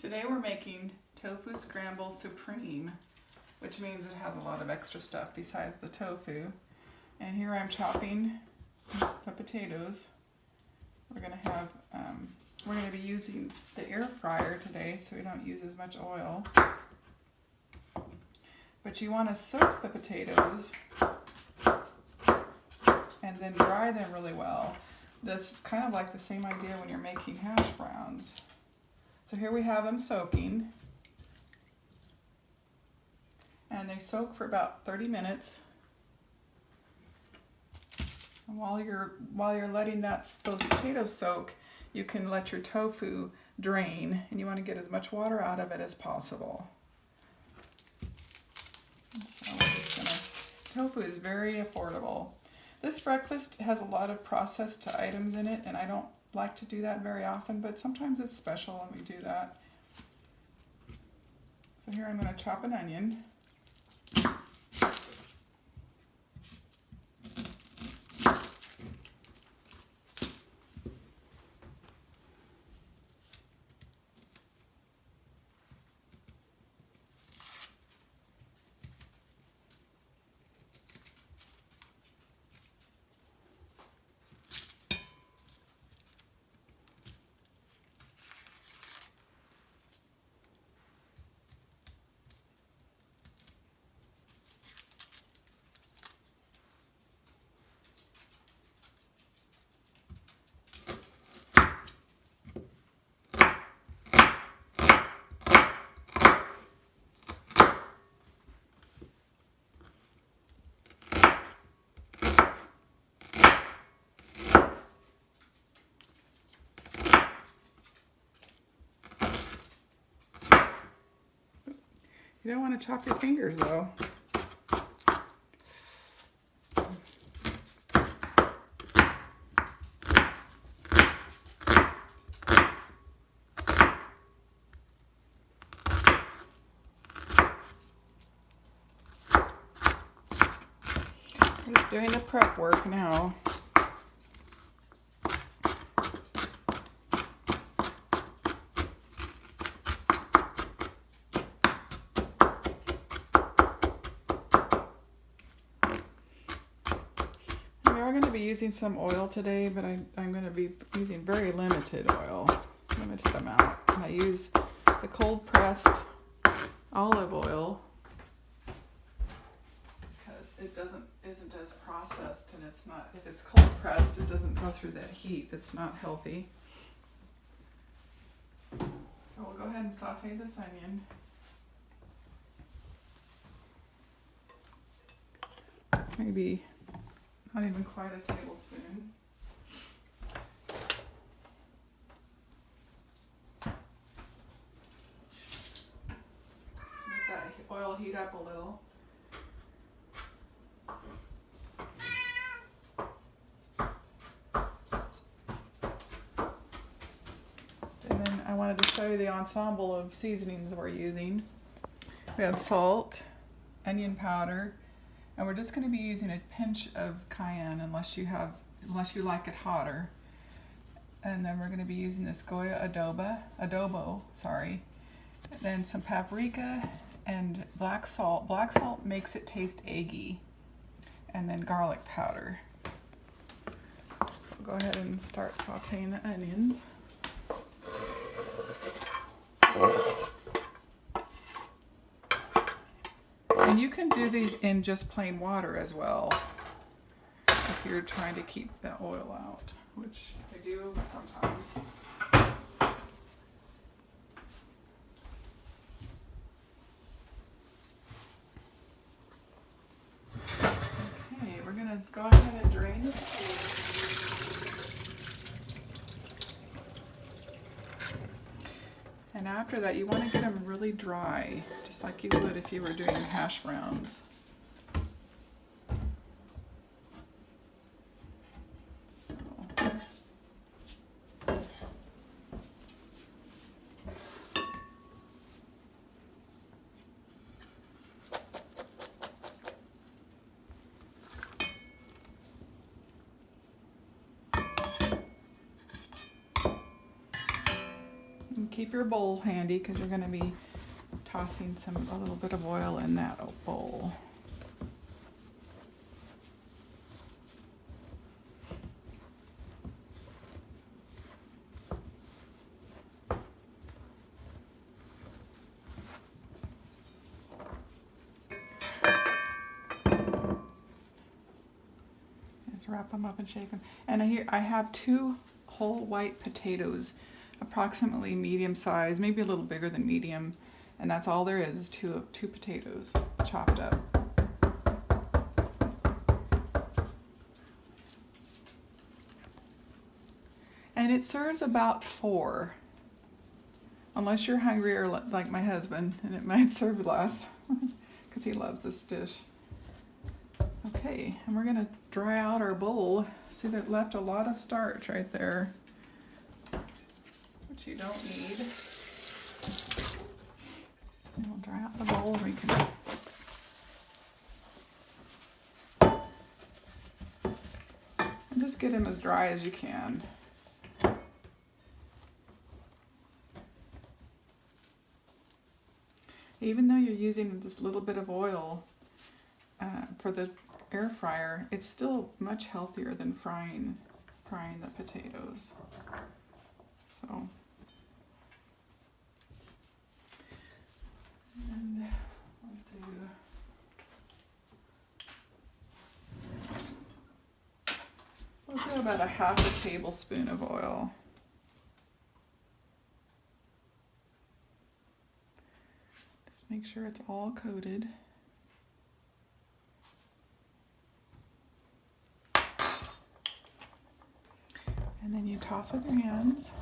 Today we're making tofu scramble supreme, which means it has a lot of extra stuff besides the tofu. And here I'm chopping the potatoes. We're gonna be using the air fryer today, so we don't use as much oil. But you want to soak the potatoes and then dry them really well. This is kind of like the same idea when you're making hash browns. So here we have them soaking, and they soak for about 30 minutes. And while you're letting those potatoes soak, you can let your tofu drain, and you want to get as much water out of it as possible. So we're just tofu is very affordable. This breakfast has a lot of processed items in it, and I don't like to do that very often, but sometimes it's special and we do that. So here I'm going to chop an onion. You don't want to chop your fingers though. I'm just doing the prep work now. We are going to be using some oil today, but I'm going to be using very limited oil, limited amount. And I use the cold pressed olive oil because it isn't as processed, and it's not, if it's cold pressed, it doesn't go through that heat. That's not healthy. So we'll go ahead and saute this onion. Maybe not even quite a tablespoon. Let that oil heat up a little. And then I wanted to show you the ensemble of seasonings we're using. We have salt, onion powder, and we're just going to be using a pinch of cayenne unless you like it hotter. And then we're going to be using this Goya adobo, then some paprika and black salt. Black salt makes it taste eggy. And then garlic powder. So go ahead and start sauteing the onions. And you can do these in just plain water as well if you're trying to keep the oil out, which I do sometimes. Okay, we're going to go ahead and drain the potatoes. And after that, you want to get them really dry, just like you would if you were doing hash browns. keep your bowl handy because you're going to be tossing a little bit of oil in that bowl. Just wrap them up and shake them. And I have 2 whole white potatoes, approximately medium size, maybe a little bigger than medium, and that's all there is two potatoes chopped up. And it serves about 4, unless you're hungry or like my husband, and it might serve less because he loves this dish. Okay, and we're gonna dry out our bowl. See, that left a lot of starch right there, which you don't need. And we'll dry out the bowl and we can and just get them as dry as you can. Even though you're using this little bit of oil for the air fryer, it's still much healthier than frying the potatoes. So, and we'll do about a half a tablespoon of oil. Just make sure it's all coated. And then you toss with your hands.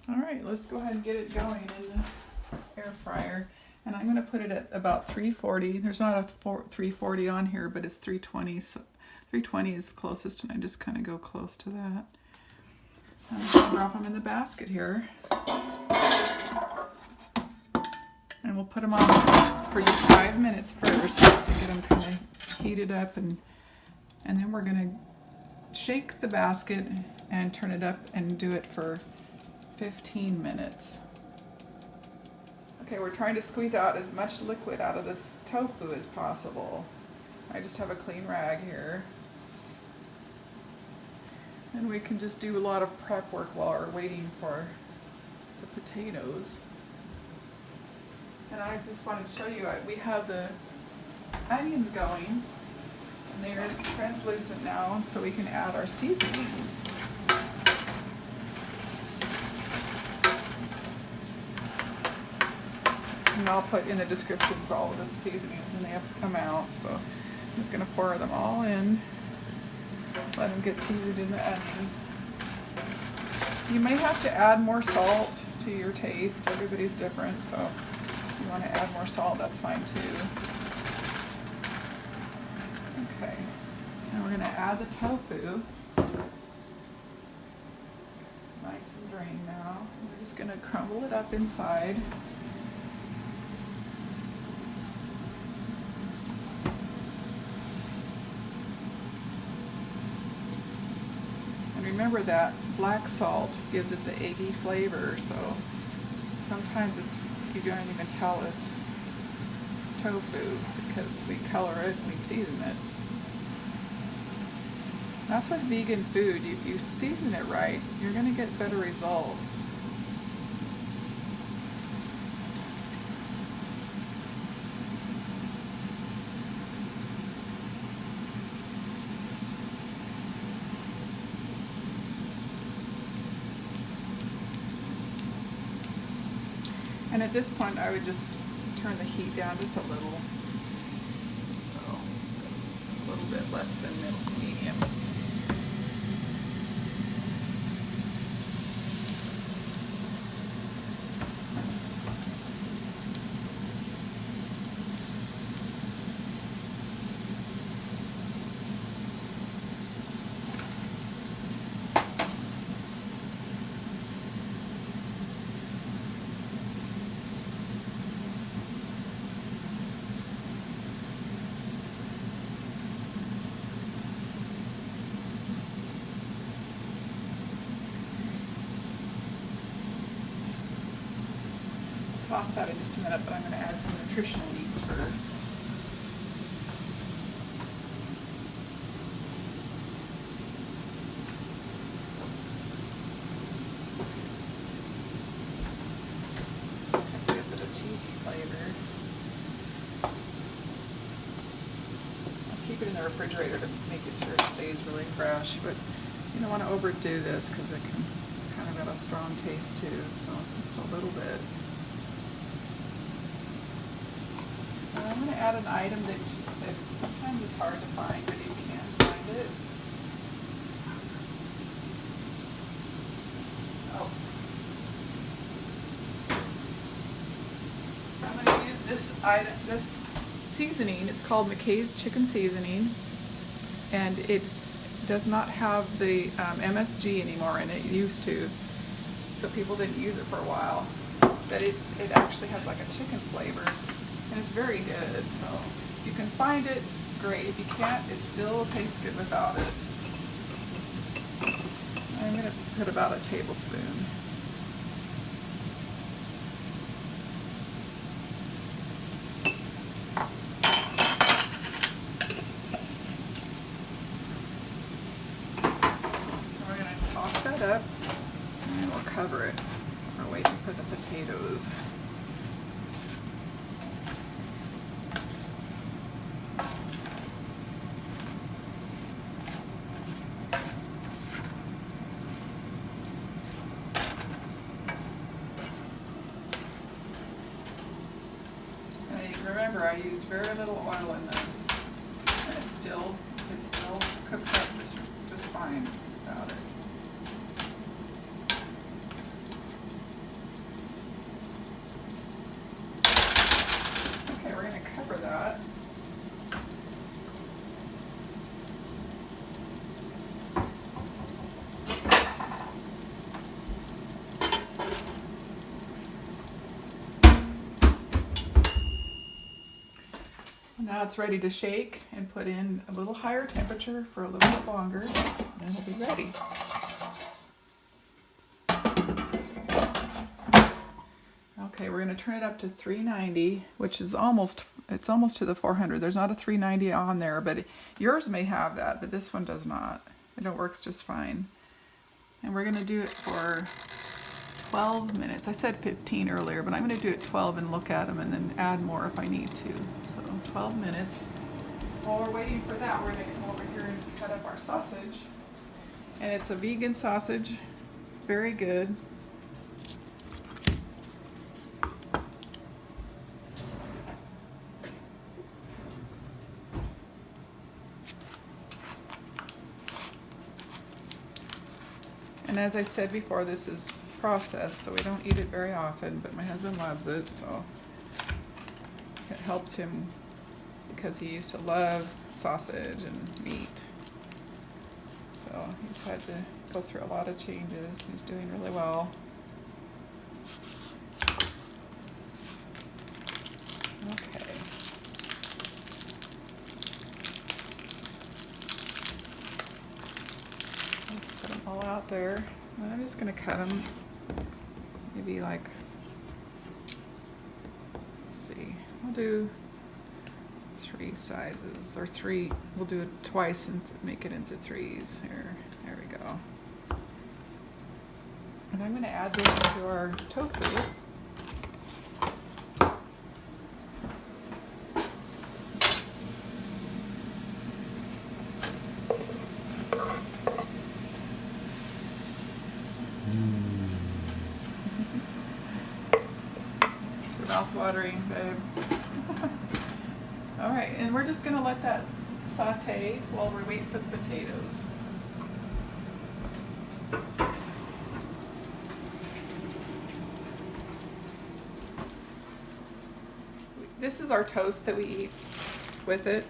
All right, let's go ahead and get it going in the air fryer. And I'm going to put it at about 340. There's not a 340 on here, but it's 320. So 320 is the closest, and I just kind of go close to that. I'm just going to drop them in the basket here. And we'll put them on for just 5 minutes first to get them kind of heated up, and then we're going to shake the basket and turn it up and do it for 15 minutes. Okay, we're trying to squeeze out as much liquid out of this tofu as possible. I just have a clean rag here. And we can just do a lot of prep work while we're waiting for the potatoes. And I just wanted to show you, we have the onions going, and they're translucent now, so we can add our seasonings. And I'll put in the descriptions all of the seasonings and the amounts, so I'm just going to pour them all in, let them get seasoned in the onions. You may have to add more salt to your taste. Everybody's different, so if you want to add more salt, that's fine too. Okay, and we're going to add the tofu. Nice and drained now. We're just going to crumble it up inside. Remember that black salt gives it the eggy flavor, so sometimes you don't even tell it's tofu because we color it and we season it. That's with vegan food. If you season it right, you're going to get better results. And at this point, I would just turn the heat down just a little. So, a little bit less than medium. toss that in just a minute, but I'm going to add some nutritional yeast first. Get a bit of cheesy flavor. I'll keep it in the refrigerator to make sure it stays really fresh, but you don't want to overdo this because it's kind of got a strong taste too, so just a little bit. I'm going to add an item that sometimes is hard to find, but you can find it. Oh. I'm going to use this seasoning. It's called McKay's chicken seasoning, and it does not have the MSG anymore in it. It used to, so people didn't use it for a while. But it actually has like a chicken flavor. And it's very good, so if you can find it, great. If you can't, it still tastes good without it. I'm going to put about a tablespoon. And we're going to toss that up, and then we'll cover it. We're waiting for the potatoes. Remember, I used very little oil in this, and it still cooks up just fine without it. Okay, we're going to cover that. Now it's ready to shake and put in a little higher temperature for a little bit longer, and it'll be ready. Okay, we're going to turn it up to 390, which is almost to the 400. There's not a 390 on there, but yours may have that, but this one does not. It works just fine. And we're going to do it for 12 minutes. I said 15 earlier, but I'm going to do it 12 and look at them and then add more if I need to. So 12 minutes. While we're waiting for that, we're going to come over here and cut up our sausage. And it's a vegan sausage. Very good. And as I said before, this is processed, so we don't eat it very often, but my husband loves it, so it helps him because he used to love sausage and meat. So he's had to go through a lot of changes. He's doing really well. Okay. Let's put them all out there. And I'm just going to cut them maybe like, let's see, I'll do 3 sizes, or 3, we'll do it twice and make it into 3s. There we go. And I'm going to add this to our tofu. Mouth-watering, babe. All right, and we're just going to let that saute while we're waiting for the potatoes. This is our toast that we eat with it.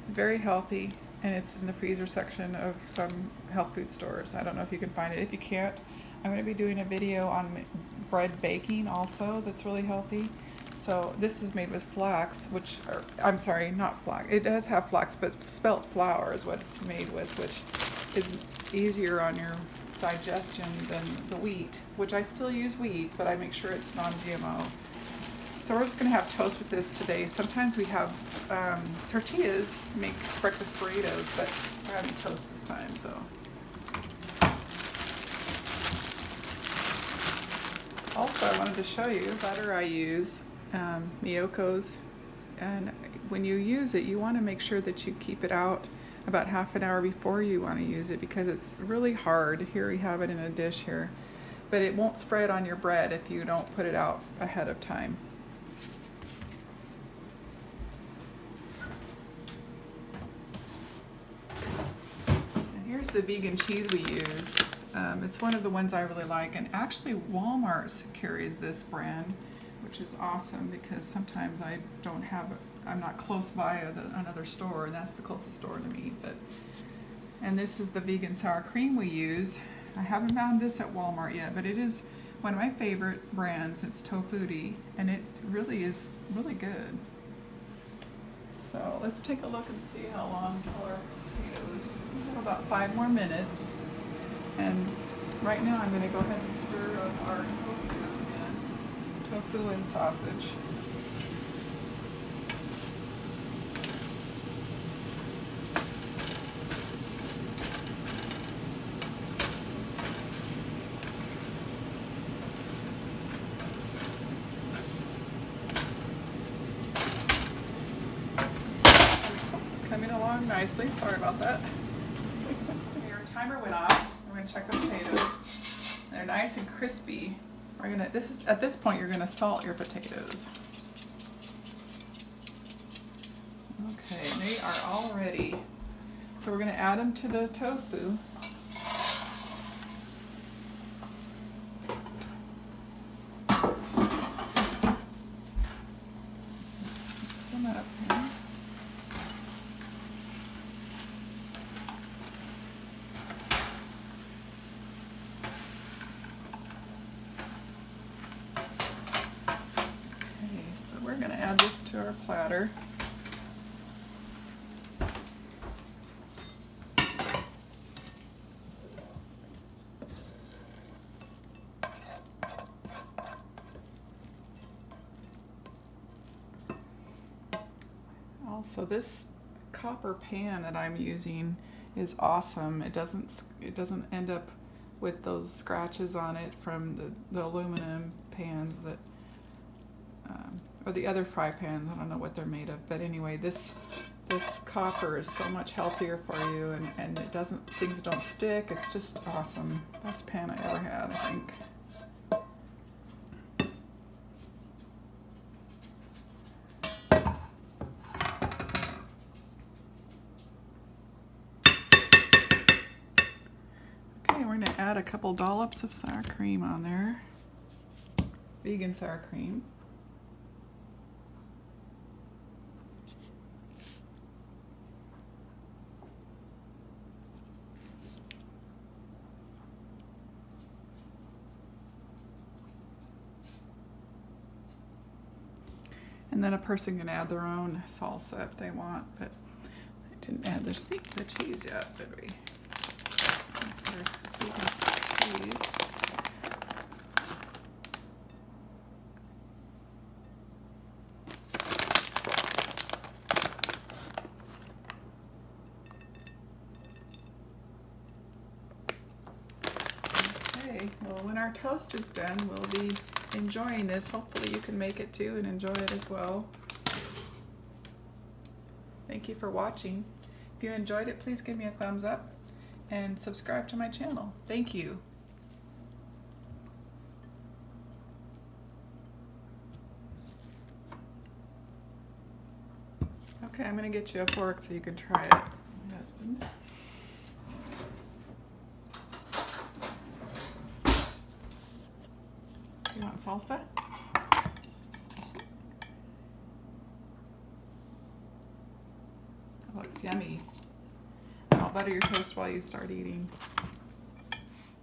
Very healthy, and it's in the freezer section of some health food stores. I don't know if you can find it. If you can't, I'm going to be doing a video on bread baking also that's really healthy. So this is made with flax, which, I'm sorry, not flax. It does have flax, but spelt flour is what it's made with, which is easier on your digestion than the wheat, which I still use wheat, but I make sure it's non-GMO. So we're just going to have toast with this today. Sometimes we have tortillas, make breakfast burritos, but we're having toast this time. So also I wanted to show you the butter I use, Miyoko's, and when you use it, you want to make sure that you keep it out about half an hour before you want to use it, because it's really hard. Here we have it in a dish here, but it won't spread on your bread if you don't put it out ahead of time. And here's the vegan cheese we use. It's one of the ones I really like, and actually Walmart carries this brand, which is awesome because sometimes I don't have, I'm not close by another store, and that's the closest store to me. And this is the vegan sour cream we use. I haven't found this at Walmart yet, but it is one of my favorite brands. It's tofutti, and it really is really good. So let's take a look and see how long till our potatoes. We have about 5 more minutes. And right now I'm going to go ahead and stir up our tofu and sausage. Coming along nicely. Sorry about that. Your timer went off. We're going to check the potatoes. They're nice and crispy. We're going to, at this point, you're going to salt your potatoes. Okay, they are all ready. So we're going to add them to the tofu. Mix them up here. We're going to add this to our platter. Also, this copper pan that I'm using is awesome. It doesn't end up with those scratches on it from the aluminum pans that or the other fry pans. I don't know what they're made of, but anyway, this copper is so much healthier for you, and it doesn't, things don't stick. It's just awesome. Best pan I ever had, I think. Okay, we're gonna add a couple dollops of sour cream on there. Vegan sour cream. And then a person can add their own salsa if they want, but I didn't add the cheese yet, did we? There's cheese. Okay, well, when our toast is done, we'll be enjoying this. Hopefully you can make it too and enjoy it as well. Thank you for watching. If you enjoyed it, please give me a thumbs up and subscribe to my channel. Thank you. Okay, I'm going to get you a fork so you can try it. Husband. You want salsa? That looks yummy. I'll butter your toast while you start eating.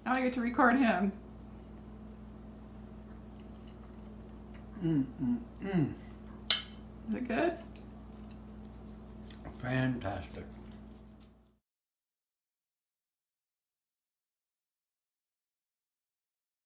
Now I get to record him. Is it good? Fantastic.